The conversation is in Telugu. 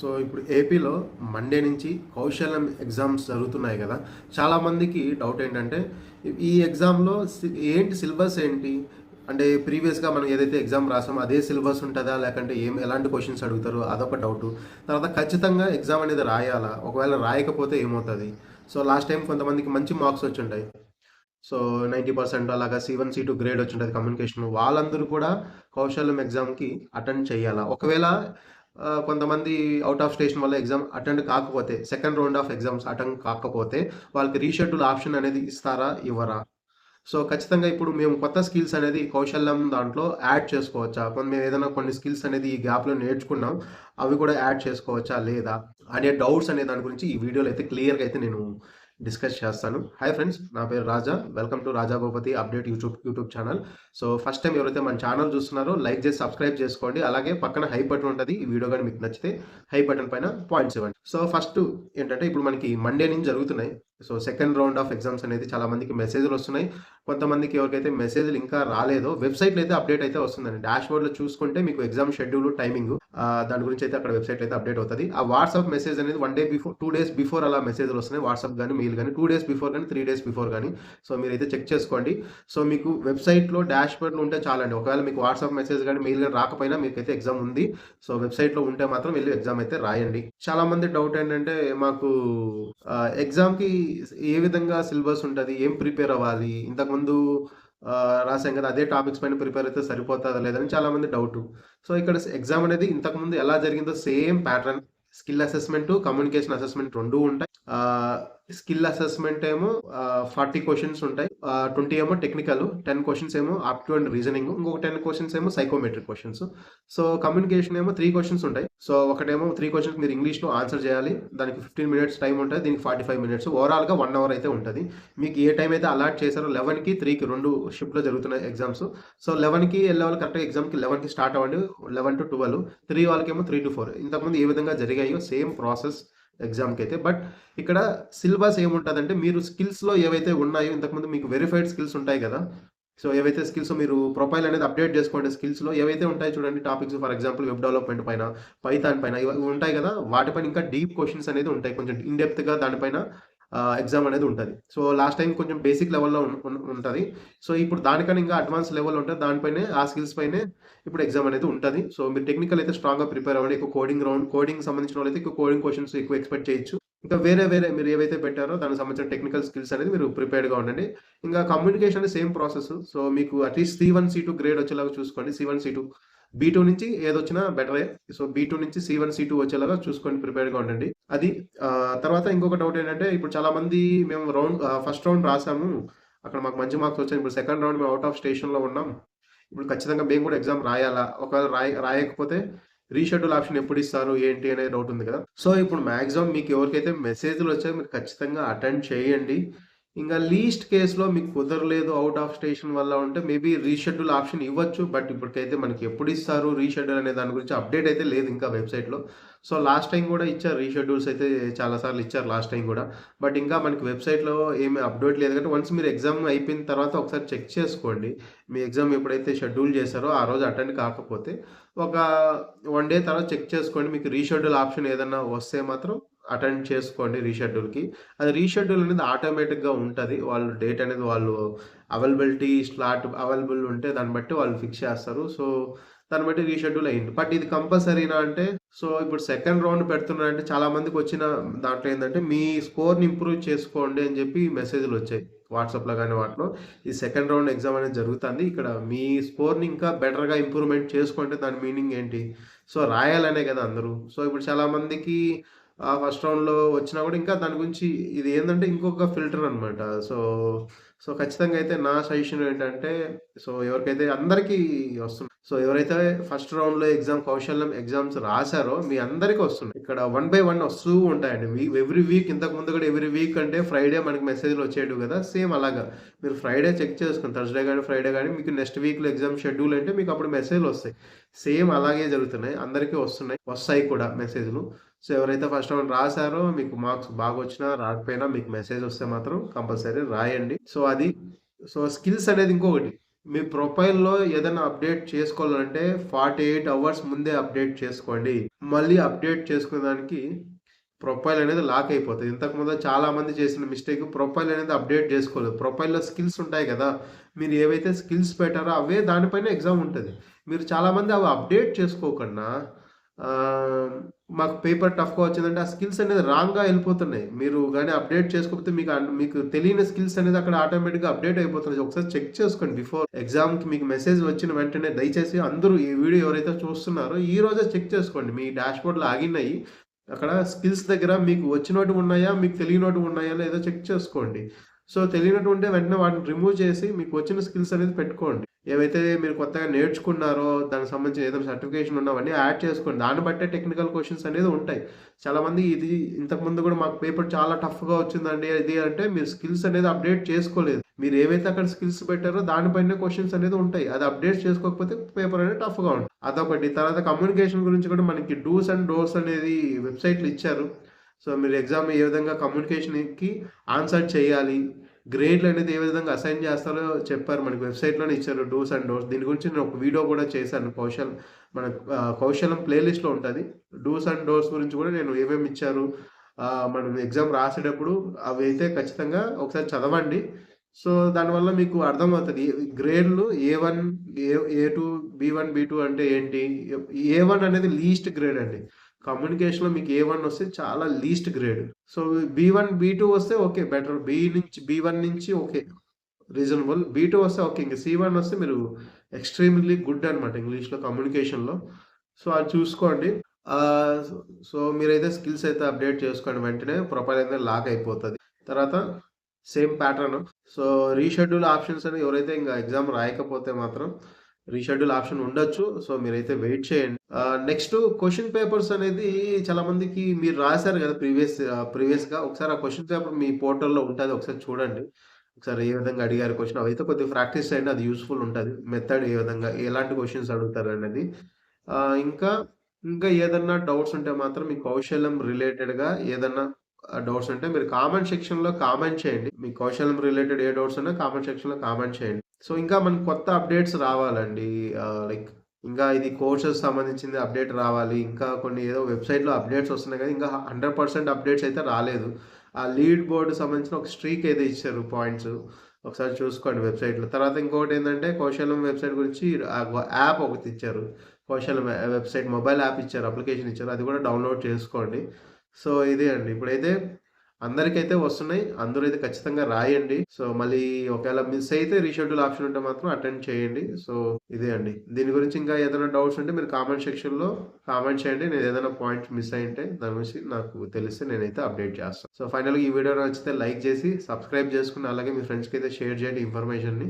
సో ఇప్పుడు ఏపీలో మండే నుంచి కౌశల్యం ఎగ్జామ్స్ జరుగుతున్నాయి కదా. చాలామందికి డౌట్ ఏంటంటే ఈ ఎగ్జామ్లో ఏంటి సిలబస్ ఏంటి, అంటే ప్రీవియస్గా మనం ఏదైతే ఎగ్జామ్ రాసామో అదే సిలబస్ ఉంటుందా, లేకంటే ఎలాంటి క్వశ్చన్స్ అడుగుతారు, అదొక డౌట్. తర్వాత ఖచ్చితంగా ఎగ్జామ్ అనేది రాయాలా, ఒకవేళ రాయకపోతే ఏమవుతుంది. సో లాస్ట్ టైం కొంతమందికి మంచి మార్క్స్ వచ్చి ఉంటాయి. సో 90% అలాగా C1 C2 గ్రేడ్ వచ్చి ఉంటుంది కమ్యూనికేషన్. వాళ్ళందరూ కూడా కౌశల్యం ఎగ్జామ్కి అటెండ్ చేయాలా. ఒకవేళ కొంతమంది అవుట్ ఆఫ్ స్టేషన్ వల్ల ఎగ్జామ్ అటెండ్ కాకపోతే, second round of exams attend కాకపోతే వాళ్ళకి రీషెడ్యూల్ ఆప్షన్ అనేది ఇస్తారా, ఇవ్వరా? సో ఖచ్చితంగా ఇప్పుడు మేము కొత్త స్కిల్స్ అనేది కౌశల్యం దాంట్లో యాడ్ చేసుకోవచ్చా, మేము ఏదైనా కొన్ని స్కిల్స్ అనేది ఈ గ్యాప్లో నేర్చుకున్నాం, అవి కూడా యాడ్ చేసుకోవచ్చా లేదా అనే డౌట్స్ అనే దాని గురించి ఈ వీడియోలో అయితే క్లియర్గా అయితే నేను డిస్కస్ చేస్తాను. హాయ్ ఫ్రెండ్స్, నా పేరు Raja. Welcome to Raja Bhupathi update YouTube channel. So first time ఎవరైతే మన ఛానల్ చూస్తున్నారో లైక్ చేసి సబ్స్క్రైబ్ చేసుకోండి. అలాగే పక్కన హై బటన్ ఉంటుంది. ఈ వీడియో కానీ మీకు నచ్చితే హై బటన్ పైన పాయింట్స్ ఇవ్వండి. సో ఫస్ట్ ఏంటంటే ఇప్పుడు మనకి మండే నుంచి జరుగుతున్నాయి. So second round of exams అనేది చాలా మందికి మెసేజ్లు వస్తున్నాయి. కొంతమందికి ఎవరికైతే మెసేజ్లు ఇంకా రాలేదో వెబ్సైట్లో అయితే అప్డేట్ అయితే వస్తుందండి. డాష్ బోర్డ్లో చూసుకుంటే మీకు ఎగ్జామ్ షెడ్యూల్, టైమింగ్, దాని గురించి అయితే అక్కడ వెబ్సైట్ అయితే అప్డేట్ అవుతుంది. ఆ వాట్సాప్ మెసేజ్ అనేది 1 డే బిఫోర్, 2 డేస్ బిఫోర్ అలా మెసేజ్లు వస్తున్నాయి. వాట్సాప్ కానీ మెయిల్ కానీ 2 డేస్ బిఫోర్ కానీ 3 డేస్ బిఫోర్ కానీ. సో మీరైతే చెక్ చేసుకోండి. సో మీకు వెబ్సైట్లో డాష్ బోర్డ్లో ఉంటే చాలండి. ఒకవేళ మీకు వాట్సాప్ మెసేజ్ కానీ మెయిల్ కానీ రాకపోయినా మీకైతే ఎగ్జామ్ ఉంది. సో వెబ్సైట్లో ఉంటే మాత్రం వెళ్ళి ఎగ్జామ్ అయితే రాయండి. చాలా మంది డౌట్ ఏంటంటే మాకు ఎగ్జామ్కి ఏ విధంగా సిలబస్ ఉంటుంది, ఏం ప్రిపేర్ అవ్వాలి, ఇంతకుముందు రాసాం కదా అదే టాపిక్స్ పైన ప్రిపేర్ అయితే సరిపోతుందా లేదని చాలా మంది డౌట్. సో ఇక్కడ ఎగ్జామ్ అనేది ఇంతకుముందు ఎలా జరిగిందో same pattern. Skill assessment, communication assessment రెండు ఉంటాయి. స్కిల్ అసెస్మెంట్ ఏమో 40 క్వశ్చన్స్ ఉంటాయి. 20 ఏమో టెక్నికల్, 10 క్వశ్చన్స్ ఏమో ఆప్టిట్యూడ్ అండ్ రీజనింగ్, ఇంకొక 10 క్వశ్చన్స్ ఏమో సైకోమెట్రిక్ క్వశ్చన్స్. సో కమ్యూనికేషన్ ఏమో 3 క్వశ్చన్స్ ఉంటాయి. సో ఒకటేమో 3 క్వశ్చన్స్ మీరు ఇంగ్లీష్లో ఆన్సర్ చేయాలి. దానికి 15 మినిట్స్ టైం ఉంటుంది, దీనికి 45 మినిట్స్. ఓవరాల్గా 1 అవర్ అయితే ఉంటుంది. మీకు ఏ టైం అయితే అలాట్ చేశారో 11కి 3కి 2 షిఫ్ట్లో జరుగుతున్నాయి ఎగ్జామ్స్. సో 11కి వెళ్ళే వాళ్ళు కరెక్ట్గా ఎగ్జామ్కి 11కి స్టార్ట్ అవ్వండి, 11 to 12. 3 వాళ్ళకేమో 3 to 4. ఇంతకుముందు ఏ విధంగా జరిగాయో సేమ్ ప్రాసెస్ ఎగ్జామ్కి అయితే. బట్ ఇక్కడ సిలబస్ ఏముంటుందంటే మీరు స్కిల్స్లో ఏవైతే ఉన్నాయో, ఇంతకుముందు మీకు వెరిఫైడ్ స్కిల్స్ ఉంటాయి కదా. సో ఏవైతే స్కిల్స్ మీరు ప్రొఫైల్ అనేది అప్డేట్ చేసుకోండి. స్కిల్స్లో ఏవైతే ఉంటాయి చూడండి topics, for example web development పైన, పైథాన్ పైన ఇవి ఉంటాయి కదా. వాటిపైన ఇంకా డీప్ క్వశ్చన్స్ అనేది ఉంటాయి, కొంచెం ఇన్డెప్త్గా దానిపైన ఎగ్జామ్ అనేది ఉంటుంది. సో లాస్ట్ టైం కొంచెం బేసిక్ లెవెల్లో ఉంటుంది. సో ఇప్పుడు దానికన్నా ఇంకా అడ్వాన్స్ లెవెల్ ఉంటుంది. దానిపైనే ఆ స్కిల్స్ పైనే ఇప్పుడు ఎగ్జామ్ అనేది ఉంటుంది. సో మీరు టెక్నికల్ అయితే స్ట్రాంగ్గా ప్రిపేర్ అవ్వండి. ఎక్కువ కోడింగ్ సంబంధించిన వాళ్ళైతే ఎక్కువ కోడింగ్ క్వశ్చన్స్ ఎక్కువ ఎక్స్పెక్ట్ చేయొచ్చు. ఇంకా వేరే మీరు ఏవైతే పెట్టారో దానికి సంబంధించిన టెక్నికల్ స్కిల్స్ అనేది మీరు ప్రిపేర్డ్గా ఉండండి. ఇంకా కమ్యూనికేషన్ అనేది సేమ్ ప్రాసెస్. సో మీకు అట్లీస్ట్ C1 C2 గ్రేడ్ వచ్చేలాగా చూసుకోండి. C1 C2 B2 నుంచి ఏదొచ్చినా బెటరే. సో B2 నుంచి C1 C2 వచ్చేలాగా చూసుకొని ప్రిపేర్డ్గా ఉండండి. అది తర్వాత ఇంకొక డౌట్ ఏంటంటే ఇప్పుడు చాలా మంది మేము ఫస్ట్ రౌండ్ రాసాము, అక్కడ మాకు మంచి మార్క్స్ వచ్చాయి. ఇప్పుడు సెకండ్ రౌండ్ మేము అవుట్ ఆఫ్ స్టేషన్లో ఉన్నాం. ఇప్పుడు ఖచ్చితంగా మేము కూడా ఎగ్జామ్ రాయాలా, ఒకవేళ రాయకపోతే రీషెడ్యూల్ ఆప్షన్ ఎప్పుడు ఇస్తారు ఏంటి అనే డౌట్ ఉంది కదా. సో ఇప్పుడు మాక్సిమం మీకు ఎవరికైతే మెసేజ్లు వచ్చాయో మీరు ఖచ్చితంగా అటెండ్ చేయండి. ఇంకా లీస్ట్ కేసులో మీకు కుదరలేదు, అవుట్ ఆఫ్ స్టేషన్ వల్ల ఉంటే మేబీ రీషెడ్యూల్ ఆప్షన్ ఇవ్వచ్చు. బట్ ఇప్పటికైతే మనకి ఎప్పుడు ఇస్తారు రీషెడ్యూల్ అనే దాని గురించి అప్డేట్ అయితే లేదు ఇంకా వెబ్సైట్లో. సో లాస్ట్ టైం కూడా ఇచ్చారు, రీషెడ్యూల్స్ అయితే చాలాసార్లు ఇచ్చారు లాస్ట్ టైం కూడా. బట్ ఇంకా మనకి వెబ్సైట్లో ఏమి అప్డేట్ లేదు కాబట్టి వన్స్ మీరు ఎగ్జామ్ అయిపోయిన తర్వాత ఒకసారి చెక్ చేసుకోండి. మీ ఎగ్జామ్ ఎప్పుడైతే షెడ్యూల్ చేశారో ఆ రోజు అటెండ్ కాకపోతే ఒక 1 డే తర్వాత చెక్ చేసుకోండి. మీకు రీషెడ్యూల్ ఆప్షన్ ఏదన్నా వస్తే మాత్రం అటెండ్ చేసుకోండి రీషెడ్యూల్‌కి. అది రీషెడ్యూల్ అనేది ఆటోమేటిక్‌గా ఉంటది. వాళ్ళు డేట్ అనేది వాళ్ళు స్లాట్ అవైలబుల్ ఉంటే దాన్ని బట్టి వాళ్ళు ఫిక్స్ చేస్తారు. సో దాన్ని బట్టి రీషెడ్యూల్ అయ్యింది. బట్ ఇది కంపల్సరీనా అంటే, సో ఇప్పుడు సెకండ్ రౌండ్ పెడుతున్నారంటే చాలా మందికి వచ్చిన దాంట్లో ఏందంటే మీ స్కోర్‌ని ఇంప్రూవ్ చేసుకోండి అని చెప్పి మెసేజ్‌లు వచ్చాయి వాట్సాప్‌లో గాని వాటిలో. ఈ సెకండ్ రౌండ్ ఎగ్జామ్ అనేది జరుగుతుంది. ఇక్కడ మీ స్కోర్‌ని ఇంకా బెటర్‌గా ఇంప్రూవ్‌మెంట్ చేసుకుంటే దాని మీనింగ్ ఏంటి? సో రాయాలనే కదా అందరూ. సో ఇప్పుడు చాలా మందికి ఫస్ట్ రౌండ్‌లో వచ్చినా కూడా ఇంకా దాని గురించి ఇది ఏందంటే ఇంకొక ఫిల్టర్ అనమాట. సో, సో ఖచ్చితంగా అయితే నా సజెషన్ ఏంటంటే, సో ఎవరికైతే అందరికీ వస్తుంది. సో ఎవరైతే ఫస్ట్ రౌండ్‌లో కౌశల్యం ఎగ్జామ్స్ రాసారో మీ అందరికీ వస్తున్నాయి. ఇక్కడ 1 బై 1 వస్తూ ఉంటాయండి. ఎవ్రీ వీక్, ఇంతకుముందు కూడా ఎవ్రీ వీక్ అంటే ఫ్రైడే మనకి మెసేజ్‌లు వచ్చేటివి కదా. సేమ్ అలాగా మీరు ఫ్రైడే చెక్ చేసుకొని థర్స్‌డే గాని, ఫ్రైడే గాని మీకు నెక్స్ట్ వీక్‌లో ఎగ్జామ్ షెడ్యూల్ అంటే మీకు అప్పుడు మెసేజ్‌లు వస్తాయి. సేమ్ అలాగే జరుగుతున్నాయి. అందరికీ వస్తాయి కూడా మెసేజ్‌లు. సో ఎవరైతే ఫస్ట్ రౌండ్ రాసారో మీకు మార్క్స్ బాగొచ్చినా రాకపోయినా మీకు మెసేజ్ వస్తే మాత్రం కంపల్సరీ రాయండి. సో అది. సో స్కిల్స్ అనేది ఇంకొకటి. మీ ప్రొఫైల్‌లో ఏదైనా అప్డేట్ చేసుకోవాలంటే 48 అవర్స్ ముందే అప్డేట్ చేసుకోండి. మళ్ళీ అప్డేట్ చేసుకునేదానికి ప్రొఫైల్ అనేది లాక్ అయిపోతది. ఇంతకుముందు చాలామంది చేసిన మిస్టేక్ ప్రొఫైల్ అనేది అప్డేట్ చేసుకోలేదు. ప్రొఫైల్‌లో స్కిల్స్ ఉంటాయి కదా! మీరు ఏవైతే స్కిల్స్ పెట్టారో అవే దానిపైన ఎగ్జామ్ ఉంటది. మీరు చాలామంది అవి అప్డేట్ చేసుకోకుండా ఆహ్, మాకు పేపర్ టఫ్‌గా వచ్చిందంటే ఆ స్కిల్స్ అనేది రాంగ్‌గా ఎళ్ళిపోతున్నాయి. మీరు గాని అప్డేట్ చేసుకోకపోతే మీకు తెలియని స్కిల్స్ అనేది అక్కడ ఆటోమేటిక్‌గా అప్డేట్ అయిపోతున్నాయి. ఒకసారి చెక్ చేసుకోండి బిఫోర్ ఎగ్జామ్‌కి మీకు మెసేజ్ వచ్చిన వెంటనే దయచేసి అందరూ ఈ వీడియో ఎవరైతే చూస్తున్నారో ఈ రోజే చెక్ చేసుకోండి. మీ డాష్‌బోర్డ్ లాగిన్ అయ్యి అక్కడ స్కిల్స్ దగ్గర మీకు వచ్చినోటివి ఉన్నాయా? మీకు తెలియనోటివి ఉన్నాయా? లేదో చెక్ చేసుకోండి. సో, తెలియనటివి ఉంటే వెంటనే వాటిని రిమూవ్ చేసి మీకు వచ్చిన స్కిల్స్ అనేది పెట్టుకోండి. ఏవైతే మీరు కొత్తగా నేర్చుకున్నారో దానికి సంబంధించిన ఏదైనా సర్టిఫికేషన్ ఉన్న అవన్నీ యాడ్ చేసుకోండి. దాన్ని బట్టే టెక్నికల్ క్వెషన్స్ అనేది ఉంటాయి. చాలామంది ఇంతకుముందు కూడా మాకు పేపర్ చాలా టఫ్‌గా వచ్చిందండి అది అంటే మీరు స్కిల్స్ అనేది అప్డేట్ చేసుకోలేదు. మీరు ఏవైతే అక్కడ స్కిల్స్ పెట్టారో దానిపైనే క్వెషన్స్ అనేది ఉంటాయి. అది అప్డేట్ చేసుకోకపోతే పేపర్ అనేది టఫ్‌గా ఉంటుంది. అదొకటి. తర్వాత కమ్యూనికేషన్ గురించి కూడా మనకి డూస్ అండ్ డోంట్స్ అనేది వెబ్‌సైట్‌లో ఇచ్చారు. సో, మీరు ఎగ్జామ్ ఏ విధంగా కమ్యూనికేషన్‌కి ఆన్సర్ చేయాలి. గ్రేడ్‌లనేది ఏ విధంగా అసైన్ చేస్తారో చెప్పారు. మనకి వెబ్‌సైట్‌లోనే ఇచ్చారు డూస్ అండ్ డోంట్స్. దీని గురించి నేను ఒక వీడియో కూడా చేశాను. మన కౌశలం ప్లేలిస్ట్‌లో ఉంటది. డూస్ అండ్ డోంట్స్ గురించి కూడా నేను ఏమేమి ఇచ్చారు, మనం ఎగ్జామ్ రాసేటప్పుడు అవైతే ఖచ్చితంగా ఒకసారి చదవండి. సో, దానివల్ల మీకు అర్థమవుతది. గ్రేడ్‌లు ఏ1, ఏ2, బీ1, బీ2 అంటే ఏంటి? ఏ1 అనేది లీస్ట్ గ్రేడ్ అండి. కమ్యూనికేషన్‌లో మీకు ఏ1 వస్తే చాలా లీస్ట్ గ్రేడ్. సో, బీ1, బీ2 వస్తే ఓకే. బెటర్. బీ1 నుంచి ఓకే. రీజనబుల్. బీ2 వస్తే ఓకే. ఇంక సి1 వస్తే మీరు ఎక్స్‌ట్రీమ్‌లీ గుడ్ అనమాట ఇంగ్లీష్‌లో కమ్యూనికేషన్‌లో. సో, అది చూసుకోండి. ఆహ్, సో, మీరైతే స్కిల్స్ అయితే అప్డేట్ చేసుకోండి వెంటనే. ప్రొఫైల్ అయితే లాక్ అయిపోతది. తర్వాత same pattern. So, reschedule options అని ఎవరైతే ఇంక ఎగ్జామ్ రాయకపోతే మాత్రం రీషెడ్యూల్ ఆప్షన్ ఉండొచ్చు. సో, మీరైతే వెయిట్ చేయండి. నెక్స్ట్ క్వెషన్ పేపర్స్ అనేది చాలా మందికి మీరు రాసారు కదా! ప్రీవియస్‌గా ఒకసారి ఆ క్వెషన్ పేపర్ మీ పోర్టల్‌లో ఉంటది. ఒకసారి చూడండి. ఒకసారి ఏ విధంగా అడిగారు క్వెషన్ అవైతే కొద్దిగా ప్రాక్టీస్ చేయండి. అది యూజ్‌ఫుల్ ఉంటది. మెథడ్ ఏ విధంగా ఎలాంటి క్వెషన్స్ అడుగుతారనేది. ఆహ్, ఇంకా, ఇంకా ఏదన్నా డౌట్స్ ఉంటే మాత్రం మీ కౌశల్యం రిలేటెడ్‌గా ఏదన్నా డౌట్స్ ఉంటే మీరు కామెంట్ సెక్షన్‌లో కామెంట్ చేయండి. మీ కౌశల్యం రిలేటెడ్ ఏ డౌట్స్ ఉన్నా కామెంట్ సెక్షన్‌లో కామెంట్ చేయండి. సో, ఇంకా మనకు కొత్త అప్డేట్స్ రావాలండి. లైక్ ఇంకా ఇది కోర్సెస్ సంబంధించింది అప్డేట్ రావాలి. ఇంకా కొన్ని ఏదో వెబ్‌సైట్‌లో అప్డేట్స్ వస్తున్నాయి కానీ ఇంకా 100% అప్డేట్స్ అయితే రాలేదు. ఆ లీడ్ బోర్డ్ సంబంధించిన ఒక స్ట్రీక్ ఏదో ఇచ్చారు పాయింట్స్. ఒకసారి చూసుకోండి వెబ్‌సైట్‌లో. తర్వాత ఇంకోటేందంటే కౌశలం వెబ్‌సైట్ గురించి యాప్ ఒకటి ఇచ్చారు. కౌశలం వెబ్‌సైట్ మొబైల్ యాప్ ఇచ్చారు. అప్లికేషన్ ఇచ్చారు. అది కూడా డౌన్‌లోడ్ చేసుకోండి. సో, ఇదే అండి. ఇప్పుడైతే అందరికైతే వస్తున్నాయి. అందరూ అయితే ఖచ్చితంగా రాయండి. సో, మళ్ళీ ఒకవేళ మిస్ అయితే రీషెడ్యూల్ ఆప్షన్ ఉంటే మాత్రం అటెండ్ చేయండి. సో, ఇదే అండి. దీని గురించి ఇంకా ఏదైనా డౌట్స్ ఉంటే మీరు కామెంట్ సెక్షన్‌లో కామెంట్ చేయండి. నేను ఏదైనా పాయింట్స్ మిస్ అయ్యుంటే దాని గురించి నాకు తెలిస్తే నేనైతే అప్డేట్ చేస్తాను. సో, ఫైనల్‌గా ఈ వీడియో నచ్చితే లైక్ చేసి సబ్స్క్రైబ్ చేసుకొని అలాగే మీ ఫ్రెండ్స్‌కి అయితే షేర్ చేయండి ఇన్ఫర్మేషన్‌ని.